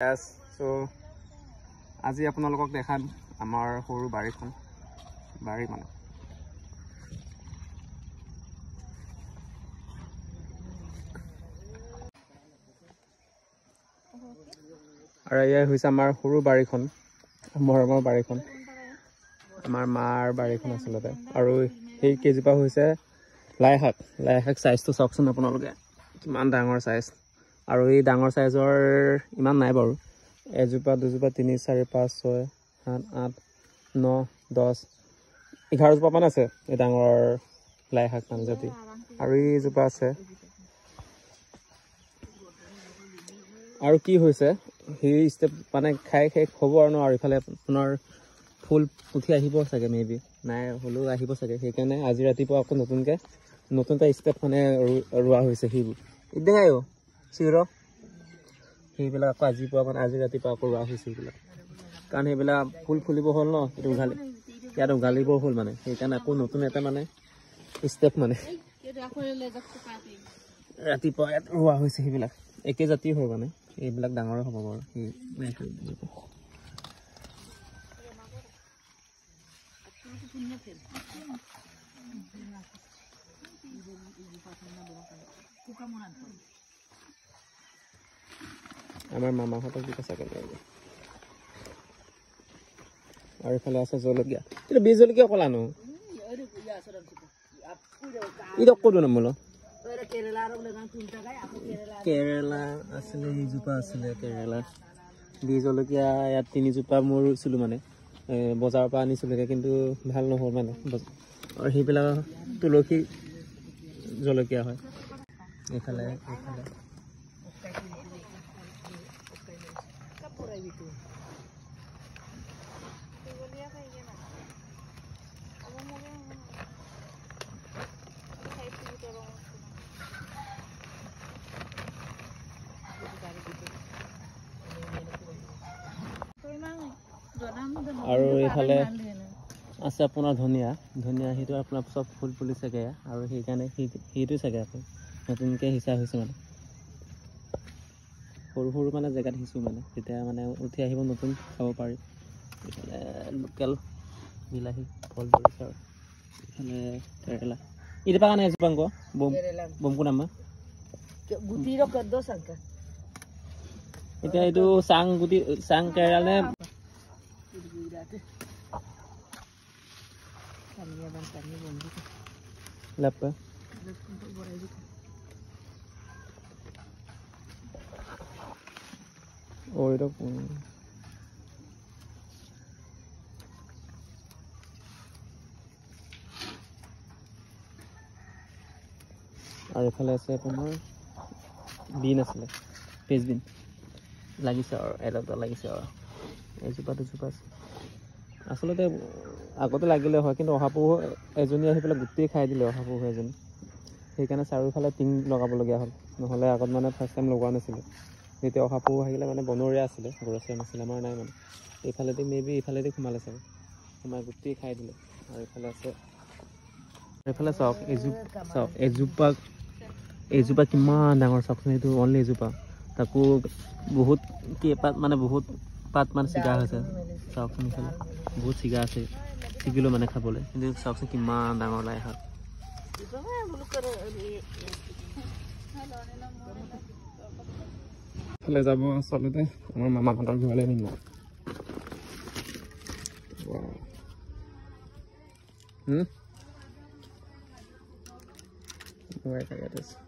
Yes, so আজি আপোনালোকক দেখাম আমাৰ সৰু বাৰীখন বাৰী মানে আৰু এয়া হৈছে আমাৰ সৰু বাৰীখন মৰমৰ বাৰীখন আমাৰ মাৰ বাৰীখন আচলতে আৰু সেই কেজিপা হৈছে লাই শাক সাইজটো চাওকচোন আপোনালোকে কিমান ডাঙৰ সাইজ আৰু এই ডাঙৰ সাইজৰ ইমান নাই বাৰু এজোপা দুজোপা 3 4 5 6 7 8 9 10 11 জোপা মান আছে এই ডাঙৰ লাই শাক নামজাতি আৰু এই জোপা আছে আৰু কি হৈছে সেই ষ্টেপ মানে খাই হ'ব আৰু ইফালে আপোনাৰ ফুল উঠি আহিব চাগে মেবি নাই হলো আহিব চাগে সেইকাৰণে আজি ৰাতিপুৱা আকৌ নতুন এটা ষ্টেপ মানে ৰোৱা হৈছে সেইবোৰ দেখাই চিৰ সেইবিলাক আকৌ আজি পুৱা মানে আজি ৰাতিপুৱা আকৌ ৰোৱা হৈছে সেইবিলাক কাৰণ সেইবিলাক ফুল ফুলিব হ'ল ন এইটো ইয়াত উঘালিব হ'ল মানে সেইকাৰণে আকৌ নতুন এটা মানে ষ্টেপ মানে ৰাতিপুৱা ইয়াত ৰোৱা হৈছে সেইবিলাক একে জাতি হয় মানে এইবিলাক ডাঙৰ হ'ব বাৰু আমাৰ মামাহঁতক দি চাগে আৰু ইফালে আছে জলকীয়া কিন্তু বীজ জলকীয়া কলানো ইটো ক'তো নমলো কেৰেলা আছিলে এইজোপা আছিলে কেৰেলা বীজ জলকীয়া ইয়াত 3 জোপা মই ৰুইছিলোঁ মানে বজাৰৰ পৰা আনিছিলোঁ কিন্তু ভাল নহ'ল মানে আৰু সেইবিলাক তুলসী জলকীয়া হয় এইফালে আৰু এইফালে আছে আপোনাৰ ধনিয়া সেইটো আপোনাৰ চব ফুল ফুলি চাগে আৰু সেইকাৰণে সেইটো চাগে আকৌ নতুনকৈ সিঁচা হৈছে মানে সৰু মানে জেগাত সিঁচো মানে তেতিয়া মানে উঠি আহিব নতুন খাব পাৰি এইফালে লোকেল বিলাহী ফল ধৰিছে আৰু এইফালে কেৰেলা ইটো কাৰণে এজোপা বমকো নামা এতিয়া এইটো চাং কেৰেলা Lapa. Oh, itu আৰু এফালে আছে আপোনাৰ বিন আছিলে পেজ বিন লাগিছে আৰু এটা লাগিছে আৰু এজোপা দুজোপা আছে আচলতে আগতে লাগিলে হয় কিন্তু অহাপহু এজনী আহি পেলাই গোটেই খাই দিলে অহাপহু এজনী সেইকাৰণে চাৰিওফালে টিং লগাবলগীয়া হ'ল নহ'লে আগত মানে ফাৰ্ষ্ট টাইম লগোৱা নাছিলোঁ যেতিয়া অহাপহু আহিলে মানে বনৰীয়া আছিলে গৰচীয়া নাছিলে আমাৰ নাই মানে এইফালেদি মেবি এইফালেদি সোমালে চাগে সোমাই গোটেই খাই দিলে আৰু এইফালে চাওক এজোপা কিমান ডাঙৰ চাওকচোন এইটো অনলি এজোপা তাকো বহুত কেইপাত মানে বহুত পাত মানে ছিগা হৈছে চাওকচোন এইফালে বহুত ছিগা আছে ছিগিলোঁ মানে খাবলৈ কিন্তু চাওকচোন কিমান ডাঙৰ লাই শাক এইফালে যাব আচলতে আমাৰ মামাহঁতৰ ঘৰলৈ নিম Right, I got this.